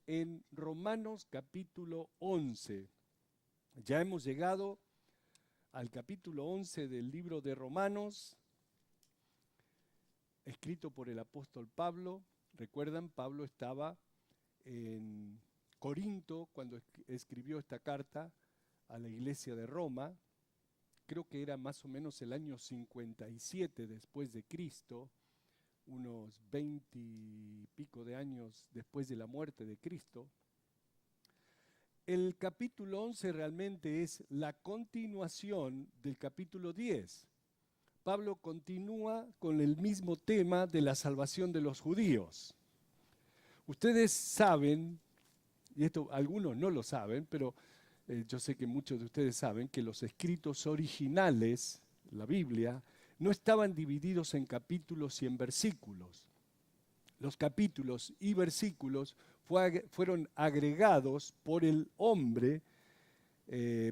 en Romanos capítulo 11. Ya hemos llegado al capítulo 11 del libro de Romanos, escrito por el apóstol Pablo. Recuerdan, Pablo estaba en Corinto cuando escribió esta carta a la iglesia de Roma. Creo que era más o menos el año 57 después de Cristo, unos 20 y pico de años después de la muerte de Cristo. El capítulo 11 realmente es la continuación del capítulo 10. Pablo continúa con el mismo tema de la salvación de los judíos. Ustedes saben, y esto algunos no lo saben, pero yo sé que muchos de ustedes saben que los escritos originales, la Biblia, no estaban divididos en capítulos y en versículos. Los capítulos y versículos fueron agregados por el hombre,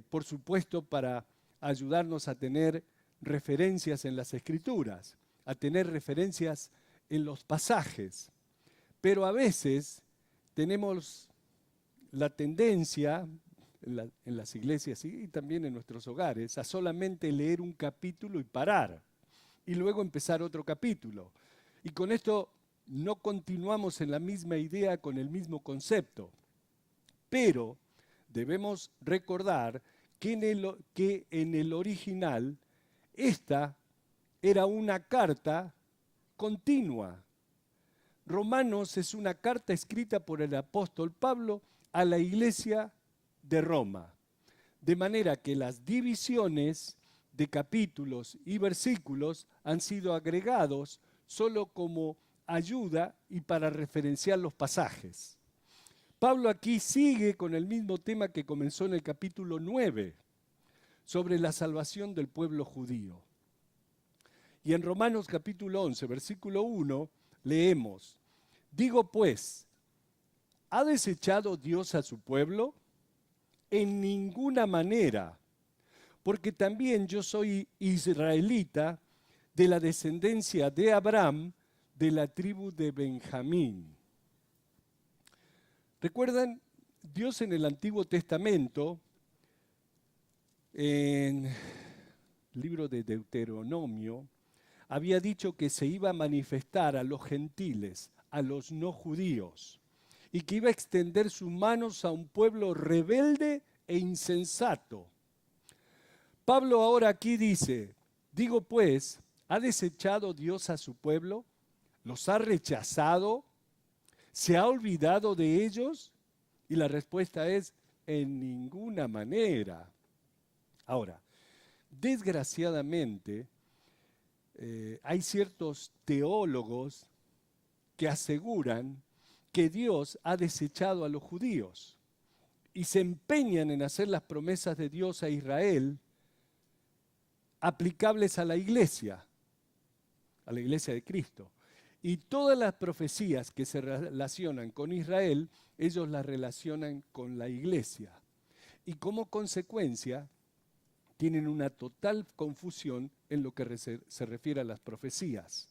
por supuesto, para ayudarnos a tener referencias en las Escrituras, a tener referencias en los pasajes. Pero a veces tenemos la tendencia, en las iglesias y también en nuestros hogares, a solamente leer un capítulo y parar, y luego empezar otro capítulo. Y con esto no continuamos en la misma idea, con el mismo concepto. Pero debemos recordar que en el original esta era una carta continua. Romanos es una carta escrita por el apóstol Pablo a la iglesia de Roma. De manera que las divisiones de capítulos y versículos han sido agregados solo como ayuda y para referenciar los pasajes. Pablo aquí sigue con el mismo tema que comenzó en el capítulo 9, sobre la salvación del pueblo judío. Y en Romanos capítulo 11, versículo 1, leemos: digo pues, ¿ha desechado Dios a su pueblo? En ninguna manera, porque también yo soy israelita, de la descendencia de Abraham, de la tribu de Benjamín. ¿Recuerdan? Dios en el Antiguo Testamento, en el libro de Deuteronomio, había dicho que se iba a manifestar a los gentiles, a los no judíos, y que iba a extender sus manos a un pueblo rebelde e insensato. Pablo ahora aquí dice: digo pues, ¿ha desechado Dios a su pueblo? ¿Los ha rechazado? ¿Se ha olvidado de ellos? Y la respuesta es: en ninguna manera. Ahora, desgraciadamente, hay ciertos teólogos que aseguran que Dios ha desechado a los judíos y se empeñan en hacer las promesas de Dios a Israel aplicables a la iglesia de Cristo. Y todas las profecías que se relacionan con Israel, ellos las relacionan con la iglesia. Y como consecuencia, tienen una total confusión en lo que se refiere a las profecías.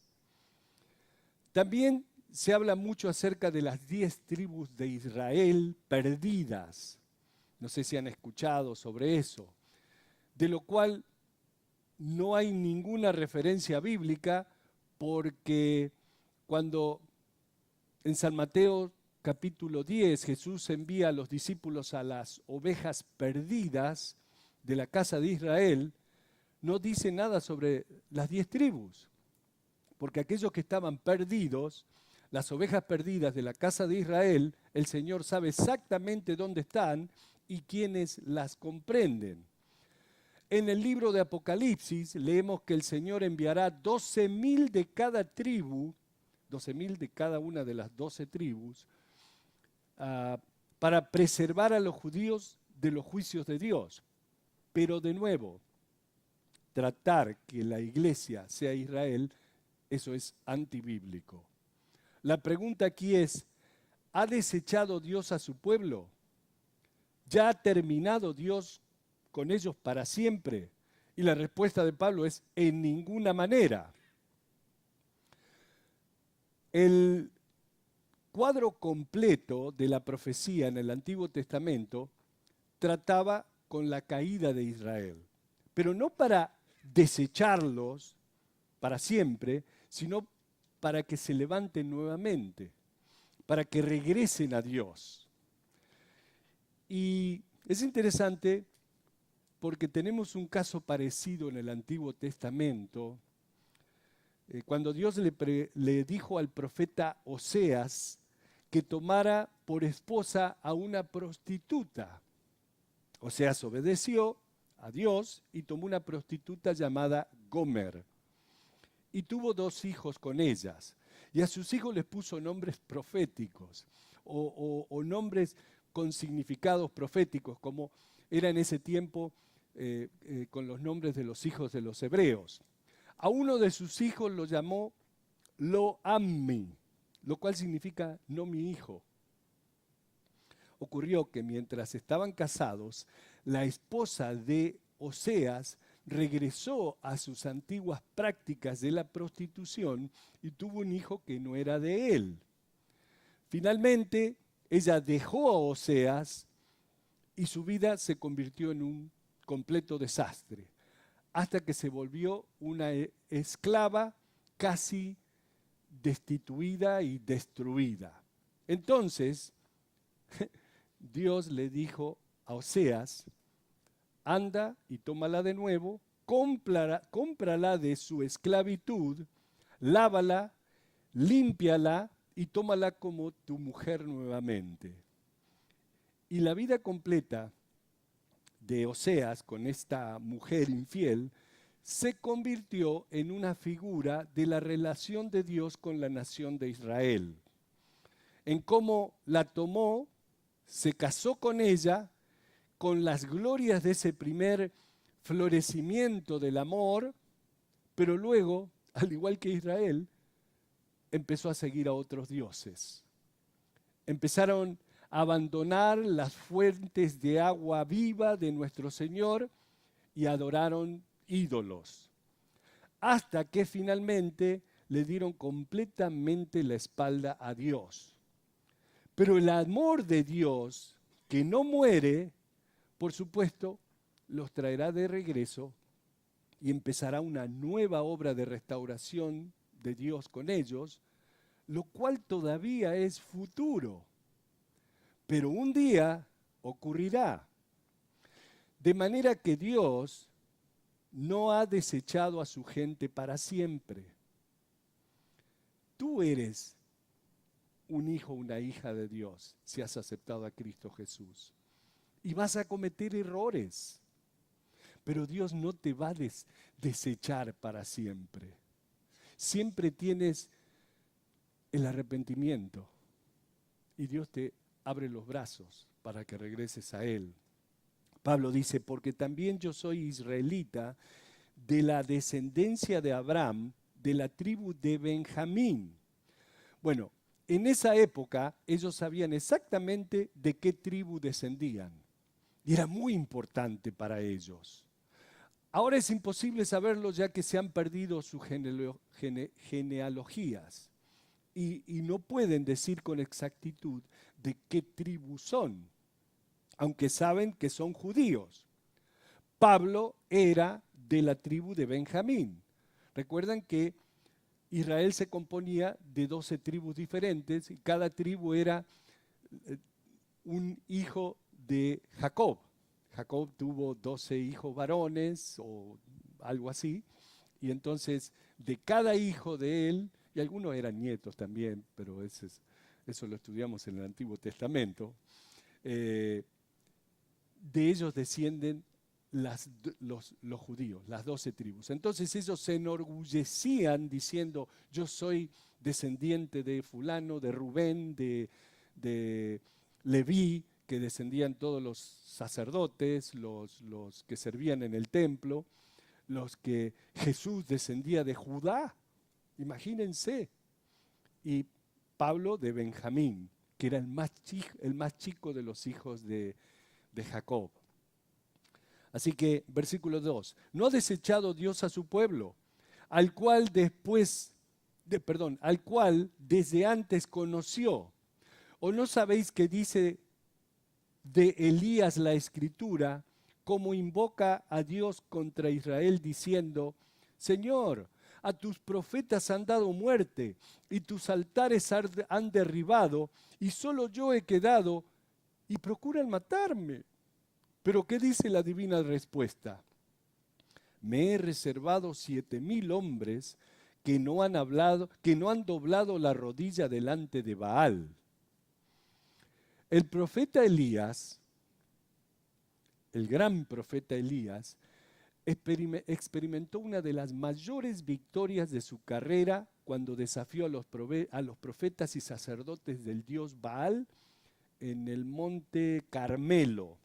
También se habla mucho acerca de las 10 tribus de Israel perdidas. No sé si han escuchado sobre eso. De lo cual no hay ninguna referencia bíblica, porque cuando en San Mateo capítulo 10 Jesús envía a los discípulos a las ovejas perdidas de la casa de Israel, no dice nada sobre las 10 tribus, porque aquellos que estaban perdidos, las ovejas perdidas de la casa de Israel, el Señor sabe exactamente dónde están y quiénes las comprenden. En el libro de Apocalipsis leemos que el Señor enviará 12.000 de cada tribu, 12.000 de cada una de las 12 tribus, para preservar a los judíos de los juicios de Dios. Pero de nuevo, tratar que la iglesia sea Israel, eso es antibíblico. La pregunta aquí es: ¿ha desechado Dios a su pueblo? ¿Ya ha terminado Dios con ellos para siempre? Y la respuesta de Pablo es: en ninguna manera. El cuadro completo de la profecía en el Antiguo Testamento trataba con la caída de Israel, pero no para desecharlos para siempre, sino para que se levanten nuevamente, para que regresen a Dios. Y es interesante porque tenemos un caso parecido en el Antiguo Testamento, cuando Dios le dijo al profeta Oseas que tomara por esposa a una prostituta. Oseas obedeció a Dios y tomó una prostituta llamada Gomer. Y tuvo 2 hijos con ellas. Y a sus hijos les puso nombres proféticos o nombres con significados proféticos, como era en ese tiempo con los nombres de los hijos de los hebreos. A uno de sus hijos lo llamó Lo-Ammi, lo cual significa no mi hijo. Ocurrió que mientras estaban casados, la esposa de Oseas regresó a sus antiguas prácticas de la prostitución y tuvo un hijo que no era de él. Finalmente, ella dejó a Oseas y su vida se convirtió en un completo desastre, hasta que se volvió una esclava casi destituida y destruida. Entonces, Dios le dijo a Oseas: anda y tómala de nuevo, cómprala de su esclavitud, lávala, límpiala y tómala como tu mujer nuevamente. Y la vida completa de Oseas con esta mujer infiel se convirtió en una figura de la relación de Dios con la nación de Israel, en cómo la tomó, se casó con ella, con las glorias de ese primer florecimiento del amor, pero luego, al igual que Israel, empezó a seguir a otros dioses. Empezaron a abandonar las fuentes de agua viva de nuestro Señor y adoraron ídolos, hasta que finalmente le dieron completamente la espalda a Dios. Pero el amor de Dios, que no muere, por supuesto, los traerá de regreso y empezará una nueva obra de restauración de Dios con ellos, lo cual todavía es futuro. Pero un día ocurrirá. De manera que Dios no ha desechado a su gente para siempre. Tú eres un hijo o una hija de Dios si has aceptado a Cristo Jesús. Y vas a cometer errores. Pero Dios no te va a desechar para siempre. Siempre tienes el arrepentimiento. Y Dios te abre los brazos para que regreses a Él. Pablo dice, porque también yo soy israelita de la descendencia de Abraham, de la tribu de Benjamín. Bueno, en esa época ellos sabían exactamente de qué tribu descendían. Y era muy importante para ellos. Ahora es imposible saberlo ya que se han perdido sus genealogías. Y no pueden decir con exactitud de qué tribu son, aunque saben que son judíos. Pablo era de la tribu de Benjamín. Recuerdan que Israel se componía de 12 tribus diferentes y cada tribu era un hijo de Jacob. Jacob tuvo 12 hijos varones o algo así, y entonces de cada hijo de él, y algunos eran nietos también, pero eso lo estudiamos en el Antiguo Testamento, de ellos descienden los judíos, las 12 tribus. Entonces ellos se enorgullecían diciendo, yo soy descendiente de fulano, de Rubén, de Leví, que descendían todos los sacerdotes, los que servían en el templo, los que Jesús descendía de Judá, imagínense. Y Pablo de Benjamín, que era el más chico de los hijos de Jacob. Así que, versículo 2, no ha desechado Dios a su pueblo, al cual desde antes conoció. ¿O no sabéis qué dice de Elías la Escritura, cómo invoca a Dios contra Israel diciendo: Señor, a tus profetas han dado muerte y tus altares han derribado y solo yo he quedado y procuran matarme? Pero ¿qué dice la divina respuesta? Me he reservado 7,000 hombres que no han hablado, que no han doblado la rodilla delante de Baal. El profeta Elías, el gran profeta Elías, experimentó una de las mayores victorias de su carrera cuando desafió a los profetas y sacerdotes del dios Baal en el monte Carmelo.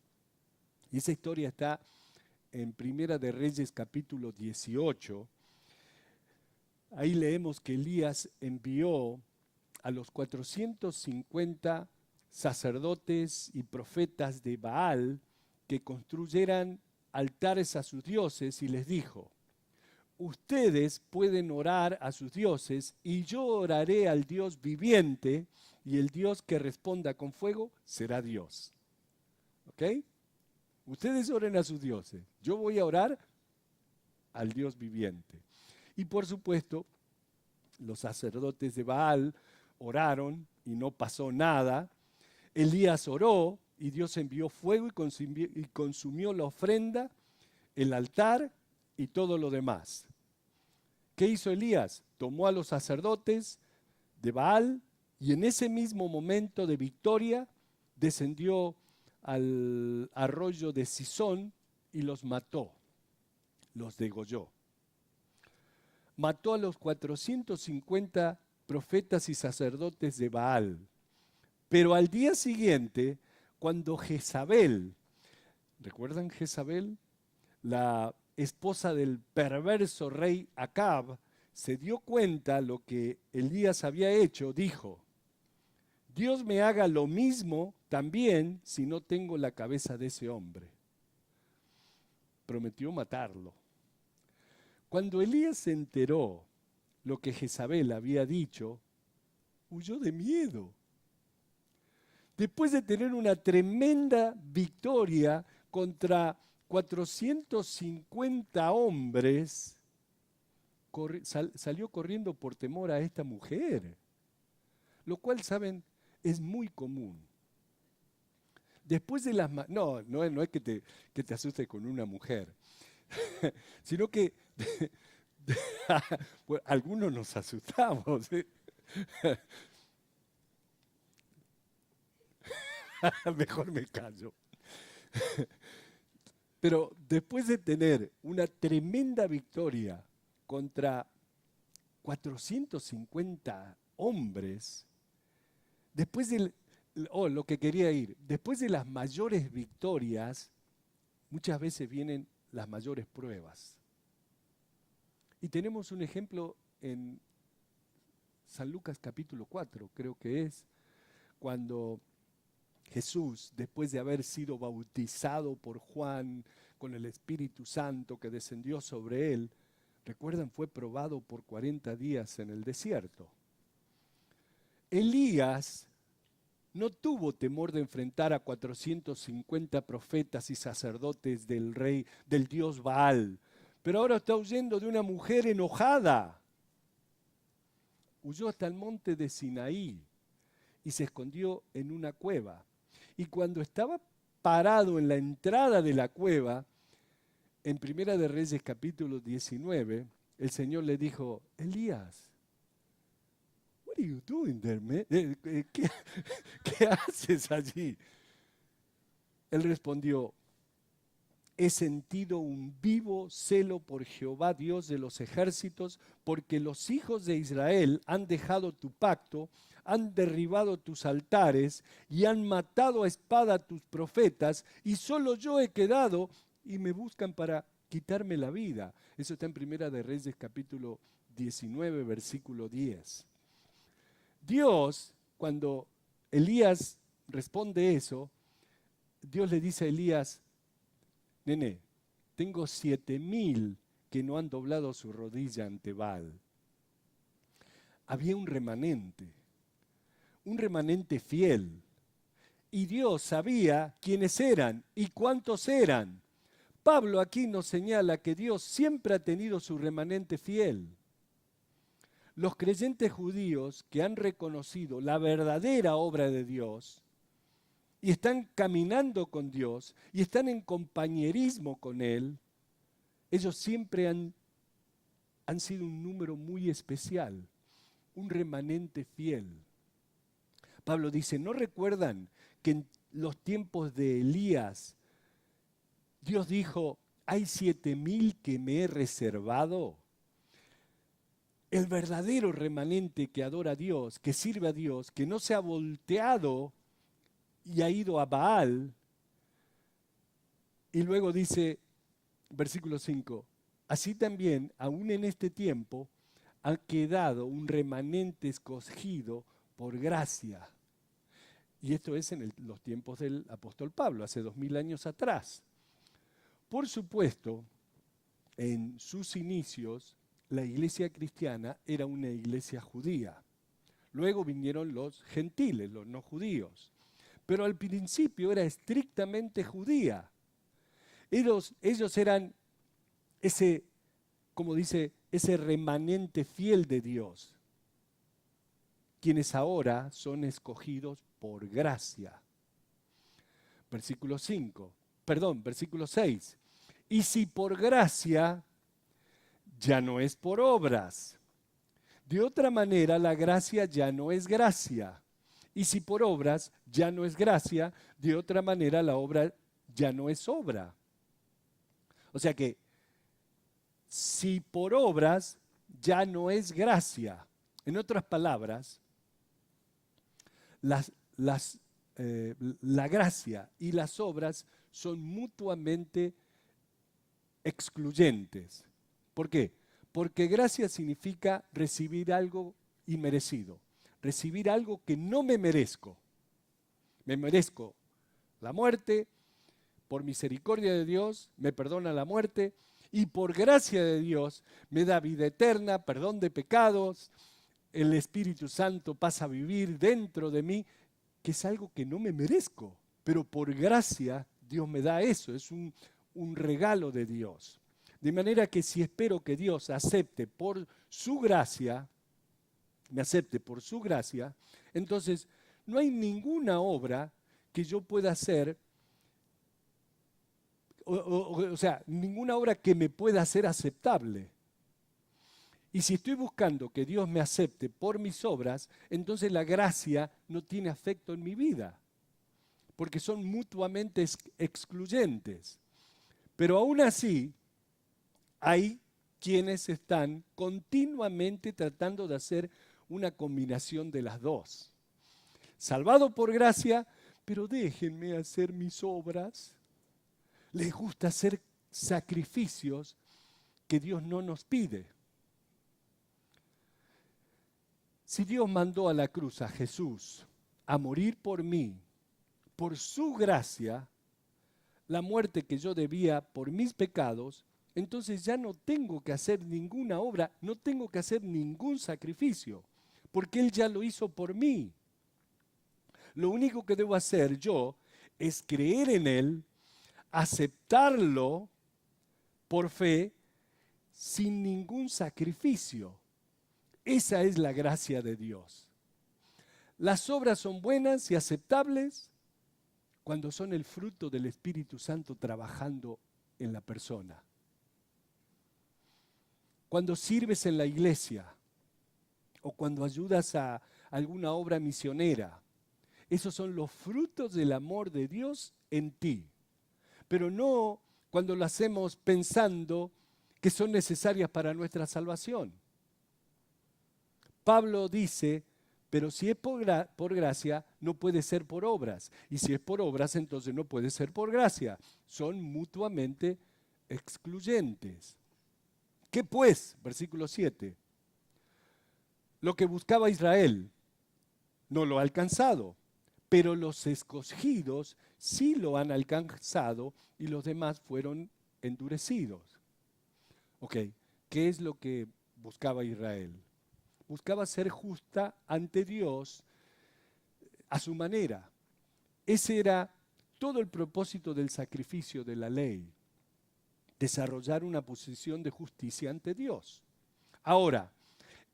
Y esa historia está en Primera de Reyes capítulo 18. Ahí leemos que Elías envió a los 450 sacerdotes y profetas de Baal que construyeran altares a sus dioses y les dijo: ustedes pueden orar a sus dioses y yo oraré al Dios viviente, y el Dios que responda con fuego será Dios. ¿Ok? Ustedes oren a sus dioses, yo voy a orar al Dios viviente. Y por supuesto, los sacerdotes de Baal oraron y no pasó nada. Elías oró y Dios envió fuego y consumió la ofrenda, el altar y todo lo demás. ¿Qué hizo Elías? Tomó a los sacerdotes de Baal y en ese mismo momento de victoria descendió al arroyo de Sison y los mató, los degolló. Mató a los 450 profetas y sacerdotes de Baal. Pero al día siguiente, cuando Jezabel, ¿recuerdan Jezabel? La esposa del perverso rey Acab, se dio cuenta lo que Elías había hecho, dijo: Dios me haga lo mismo también si no tengo la cabeza de ese hombre. Prometió matarlo. Cuando Elías se enteró lo que Jezabel había dicho, huyó de miedo. Después de tener una tremenda victoria contra 450 hombres, salió corriendo por temor a esta mujer, lo cual, saben, es muy común. Después de las... no es que te asustes con una mujer, sino que bueno, algunos nos asustamos. Mejor me callo. Pero después de tener una tremenda victoria contra 450 hombres, después lo que quería ir, después de las mayores victorias, muchas veces vienen las mayores pruebas. Y tenemos un ejemplo en San Lucas capítulo 4, creo que es, cuando Jesús, después de haber sido bautizado por Juan con el Espíritu Santo que descendió sobre él, recuerdan, fue probado por 40 días en el desierto. Elías no tuvo temor de enfrentar a 450 profetas y sacerdotes del rey, del dios Baal, pero ahora está huyendo de una mujer enojada. Huyó hasta el monte de Sinaí y se escondió en una cueva. Y cuando estaba parado en la entrada de la cueva, en Primera de Reyes capítulo 19, el Señor le dijo: Elías, what are you doing there, man? ¿Qué haces allí? Él respondió: he sentido un vivo celo por Jehová, Dios de los ejércitos, porque los hijos de Israel han dejado tu pacto, han derribado tus altares y han matado a espada a tus profetas, y solo yo he quedado y me buscan para quitarme la vida. Eso está en Primera de Reyes capítulo 19, versículo 10. Dios, cuando Elías responde eso, Dios le dice a Elías: nene, tengo 7,000 que no han doblado su rodilla ante Baal. Había un remanente, un remanente fiel. Y Dios sabía quiénes eran y cuántos eran. Pablo aquí nos señala que Dios siempre ha tenido su remanente fiel. Los creyentes judíos que han reconocido la verdadera obra de Dios y están caminando con Dios y están en compañerismo con Él, ellos siempre han sido un número muy especial, un remanente fiel. Pablo dice, ¿no recuerdan que en los tiempos de Elías Dios dijo, hay 7,000 que me he reservado? El verdadero remanente que adora a Dios, que sirve a Dios, que no se ha volteado y ha ido a Baal. Y luego dice, versículo 5, así también, aún en este tiempo, ha quedado un remanente escogido por gracia. Y esto es en los tiempos del apóstol Pablo, hace 2000 años atrás. Por supuesto, en sus inicios, la iglesia cristiana era una iglesia judía. Luego vinieron los gentiles, los no judíos. Pero al principio era estrictamente judía. Ellos eran ese, como dice, ese remanente fiel de Dios, quienes ahora son escogidos por gracia. Versículo 6. Y si por gracia, ya no es por obras. De otra manera, la gracia ya no es gracia. Y si por obras ya no es gracia, de otra manera la obra ya no es obra. O sea que, si por obras ya no es gracia. En otras palabras, la gracia y las obras son mutuamente excluyentes. ¿Por qué? Porque gracia significa recibir algo inmerecido, recibir algo que no me merezco. Me merezco la muerte, por misericordia de Dios me perdona la muerte y por gracia de Dios me da vida eterna, perdón de pecados, el Espíritu Santo pasa a vivir dentro de mí, que es algo que no me merezco, pero por gracia Dios me da eso, es un regalo de Dios. De manera que si espero que Dios acepte por su gracia, me acepte por su gracia, entonces no hay ninguna obra que yo pueda hacer, o sea, ninguna obra que me pueda ser aceptable. Y si estoy buscando que Dios me acepte por mis obras, entonces la gracia no tiene afecto en mi vida, porque son mutuamente excluyentes. Pero aún así, hay quienes están continuamente tratando de hacer una combinación de las dos. Salvado por gracia, pero déjenme hacer mis obras. Les gusta hacer sacrificios que Dios no nos pide. Si Dios mandó a la cruz a Jesús a morir por mí, por su gracia, la muerte que yo debía por mis pecados, entonces ya no tengo que hacer ninguna obra, no tengo que hacer ningún sacrificio, porque Él ya lo hizo por mí. Lo único que debo hacer yo es creer en Él, aceptarlo por fe, sin ningún sacrificio. Esa es la gracia de Dios. Las obras son buenas y aceptables cuando son el fruto del Espíritu Santo trabajando en la persona. Cuando sirves en la iglesia o cuando ayudas a alguna obra misionera, esos son los frutos del amor de Dios en ti. Pero no cuando lo hacemos pensando que son necesarias para nuestra salvación. Pablo dice, pero si es por gracia, no puede ser por obras. Y si es por obras, entonces no puede ser por gracia. Son mutuamente excluyentes. ¿Qué pues? Versículo 7. Lo que buscaba Israel no lo ha alcanzado, pero los escogidos sí lo han alcanzado y los demás fueron endurecidos. Ok, ¿qué es lo que buscaba Israel? Buscaba ser justa ante Dios a su manera. Ese era todo el propósito del sacrificio de la ley, desarrollar una posición de justicia ante Dios. Ahora,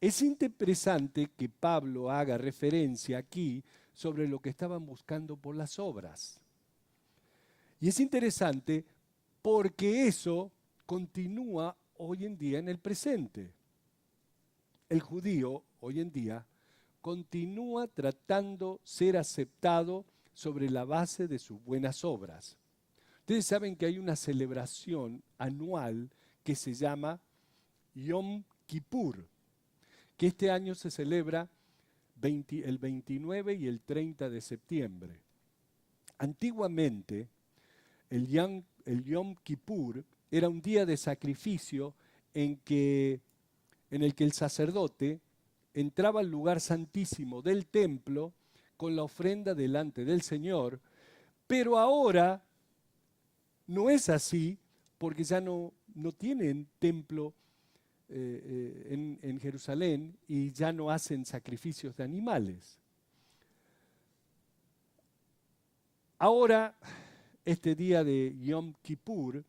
es interesante que Pablo haga referencia aquí sobre lo que estaban buscando por las obras. Y es interesante porque eso continúa hoy en día en el presente. El judío hoy en día continúa tratando ser aceptado sobre la base de sus buenas obras. Ustedes saben que hay una celebración anual que se llama Yom Kippur, que este año se celebra el 29 y el 30 de septiembre. Antiguamente, el Yom Kippur era un día de sacrificio en el que el sacerdote entraba al lugar santísimo del templo con la ofrenda delante del Señor, pero ahora no es así porque ya no tienen templo en Jerusalén y ya no hacen sacrificios de animales. Ahora, este día de Yom Kippur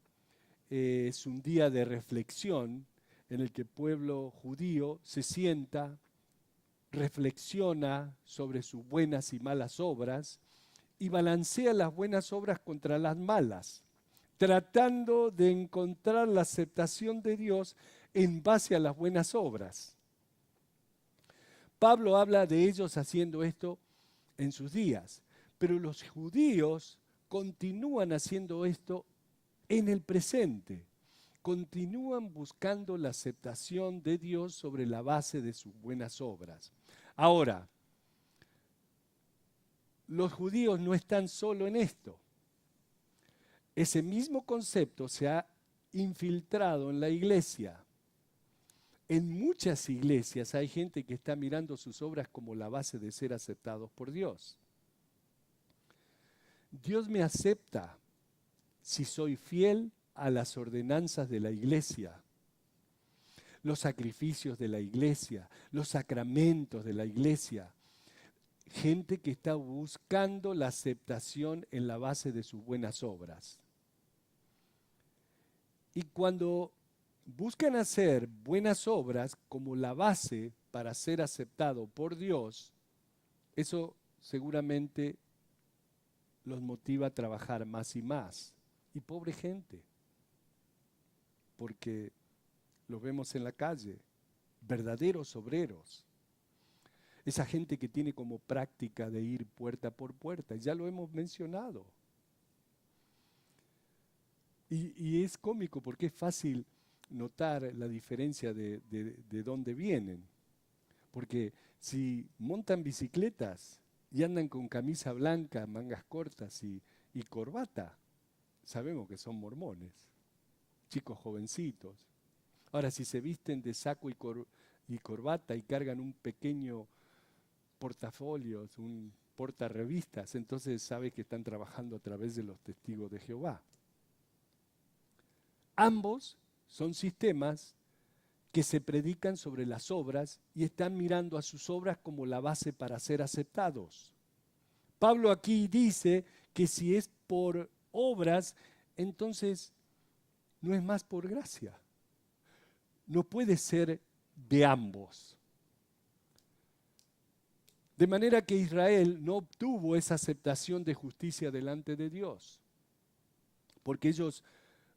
es un día de reflexión en el que el pueblo judío se sienta, reflexiona sobre sus buenas y malas obras y balancea las buenas obras contra las malas, tratando de encontrar la aceptación de Dios en base a las buenas obras. Pablo habla de ellos haciendo esto en sus días, pero los judíos continúan haciendo esto en el presente. Continúan buscando la aceptación de Dios sobre la base de sus buenas obras. Ahora, los judíos no están solo en esto. Ese mismo concepto se ha infiltrado en la iglesia. En muchas iglesias hay gente que está mirando sus obras como la base de ser aceptados por Dios. Dios me acepta si soy fiel a las ordenanzas de la iglesia, los sacrificios de la iglesia, los sacramentos de la iglesia. Gente que está buscando la aceptación en la base de sus buenas obras. Y cuando buscan hacer buenas obras como la base para ser aceptado por Dios, eso seguramente los motiva a trabajar más y más. Y pobre gente, porque los vemos en la calle, verdaderos obreros. Esa gente que tiene como práctica de ir puerta por puerta, ya lo hemos mencionado. Y es cómico porque es fácil notar la diferencia de dónde vienen. Porque si montan bicicletas y andan con camisa blanca, mangas cortas y corbata, sabemos que son mormones, chicos jovencitos. Ahora, si se visten de saco y corbata y cargan un pequeño portafolios, un portarrevistas, entonces sabe que están trabajando a través de los testigos de Jehová. Ambos son sistemas que se predican sobre las obras y están mirando a sus obras como la base para ser aceptados. Pablo aquí dice que si es por obras, entonces no es más por gracia. No puede ser de ambos. De manera que Israel no obtuvo esa aceptación de justicia delante de Dios, porque ellos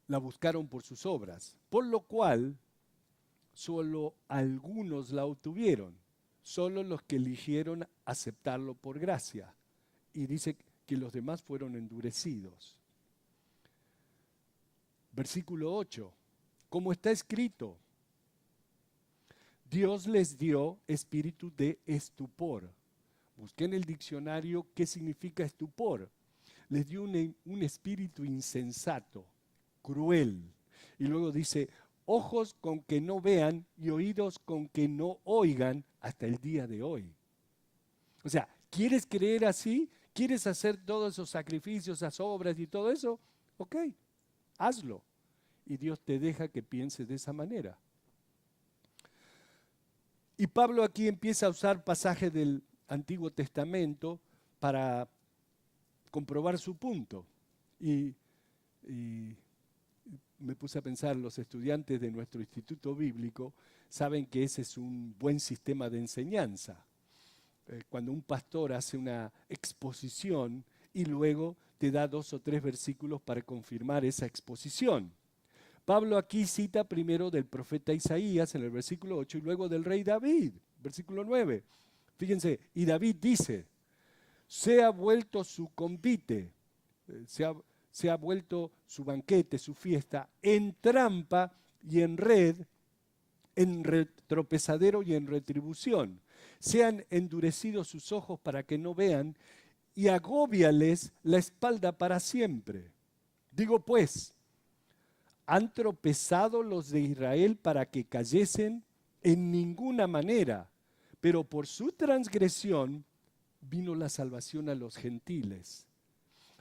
la buscaron por sus obras, por lo cual solo algunos la obtuvieron, solo los que eligieron aceptarlo por gracia. Y dice que los demás fueron endurecidos. Versículo 8, como está escrito, Dios les dio espíritu de estupor. Busqué en el diccionario qué significa estupor. Les dio un espíritu insensato, cruel. Y luego dice, ojos con que no vean y oídos con que no oigan hasta el día de hoy. O sea, ¿quieres creer así? ¿Quieres hacer todos esos sacrificios, esas obras y todo eso? Ok, hazlo. Y Dios te deja que pienses de esa manera. Y Pablo aquí empieza a usar pasajes del Antiguo Testamento para comprobar su punto. Y me puse a pensar, los estudiantes de nuestro instituto bíblico saben que ese es un buen sistema de enseñanza. Cuando un pastor hace una exposición y luego te da 2 o 3 versículos para confirmar esa exposición. Pablo aquí cita primero del profeta Isaías en el versículo 8 y luego del rey David, versículo 9. Fíjense, y David dice, se ha vuelto su convite, se ha vuelto su banquete, su fiesta, en trampa y en red, en tropezadero y en retribución. Se han endurecido sus ojos para que no vean y agóbiales la espalda para siempre. Digo pues, ¿han tropezado los de Israel para que cayesen? En ninguna manera, pero por su transgresión vino la salvación a los gentiles,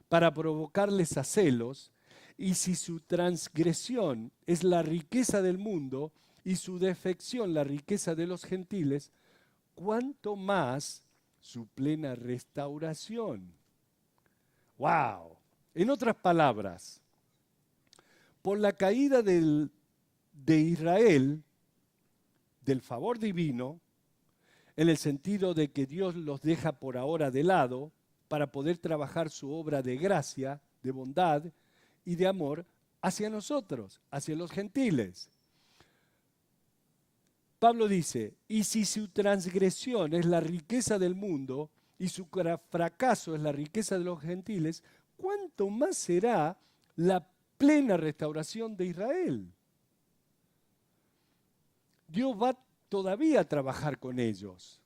para provocarles a celos, y si su transgresión es la riqueza del mundo y su defección la riqueza de los gentiles, ¿cuánto más su plena restauración? ¡Wow! En otras palabras, por la caída de Israel, del favor divino, en el sentido de que Dios los deja por ahora de lado para poder trabajar su obra de gracia, de bondad y de amor hacia nosotros, hacia los gentiles. Pablo dice, y si su transgresión es la riqueza del mundo y su fracaso es la riqueza de los gentiles, ¿cuánto más será la plena restauración de Israel? Dios va todavía a trabajar con ellos.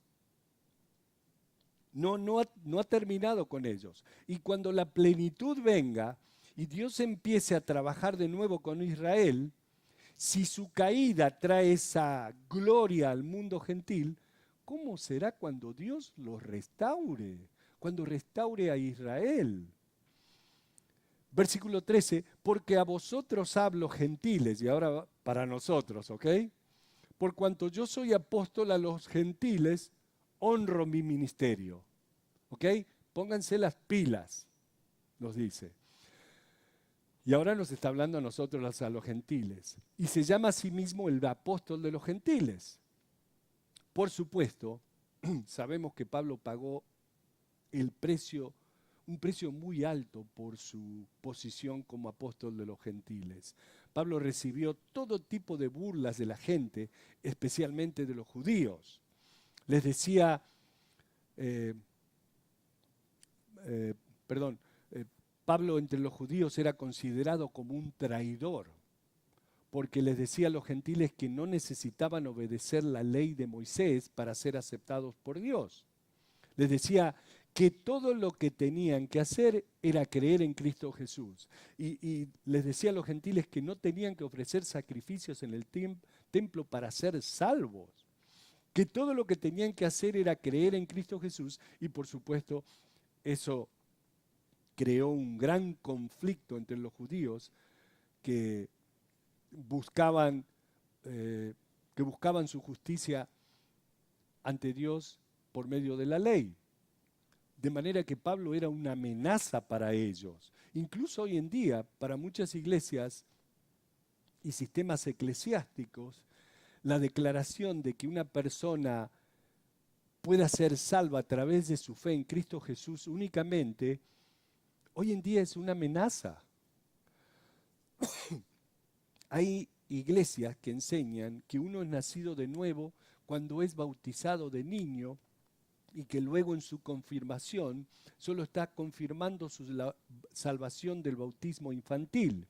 No ha terminado con ellos. Y cuando la plenitud venga y Dios empiece a trabajar de nuevo con Israel, si su caída trae esa gloria al mundo gentil, ¿cómo será cuando Dios los restaure? Cuando restaure a Israel. Versículo 13, porque a vosotros hablo gentiles, y ahora para nosotros, ¿ok? Por cuanto yo soy apóstol a los gentiles, honro mi ministerio. ¿Ok? Pónganse las pilas, nos dice. Y ahora nos está hablando a nosotros, a los gentiles. Y se llama a sí mismo el apóstol de los gentiles. Por supuesto, sabemos que Pablo pagó un precio muy alto por su posición como apóstol de los gentiles. Pablo recibió todo tipo de burlas de la gente, especialmente de los judíos. Les decía, Pablo entre los judíos era considerado como un traidor, porque les decía a los gentiles que no necesitaban obedecer la ley de Moisés para ser aceptados por Dios. Les decía que todo lo que tenían que hacer era creer en Cristo Jesús. Y les decía a los gentiles que no tenían que ofrecer sacrificios en el templo para ser salvos. Que todo lo que tenían que hacer era creer en Cristo Jesús y por supuesto eso creó un gran conflicto entre los judíos que buscaban su justicia ante Dios por medio de la ley. De manera que Pablo era una amenaza para ellos. Incluso hoy en día, para muchas iglesias y sistemas eclesiásticos, la declaración de que una persona pueda ser salva a través de su fe en Cristo Jesús únicamente, hoy en día es una amenaza. Hay iglesias que enseñan que uno es nacido de nuevo cuando es bautizado de niño y que luego en su confirmación solo está confirmando su salvación del bautismo infantil.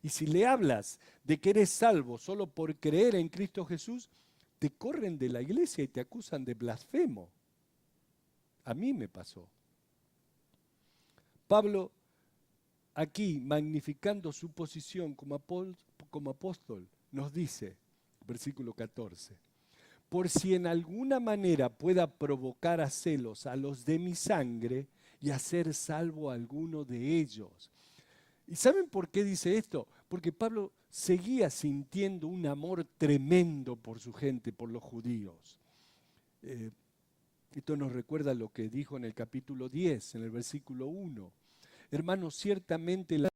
Y si le hablas de que eres salvo solo por creer en Cristo Jesús, te corren de la iglesia y te acusan de blasfemo. A mí me pasó. Pablo, aquí, magnificando su posición como apóstol, nos dice, versículo 14, por si en alguna manera pueda provocar a celos a los de mi sangre y hacer salvo a alguno de ellos. ¿Y saben por qué dice esto? Porque Pablo seguía sintiendo un amor tremendo por su gente, por los judíos. Esto nos recuerda lo que dijo en el capítulo 10, en el versículo 1. Hermanos, ciertamente la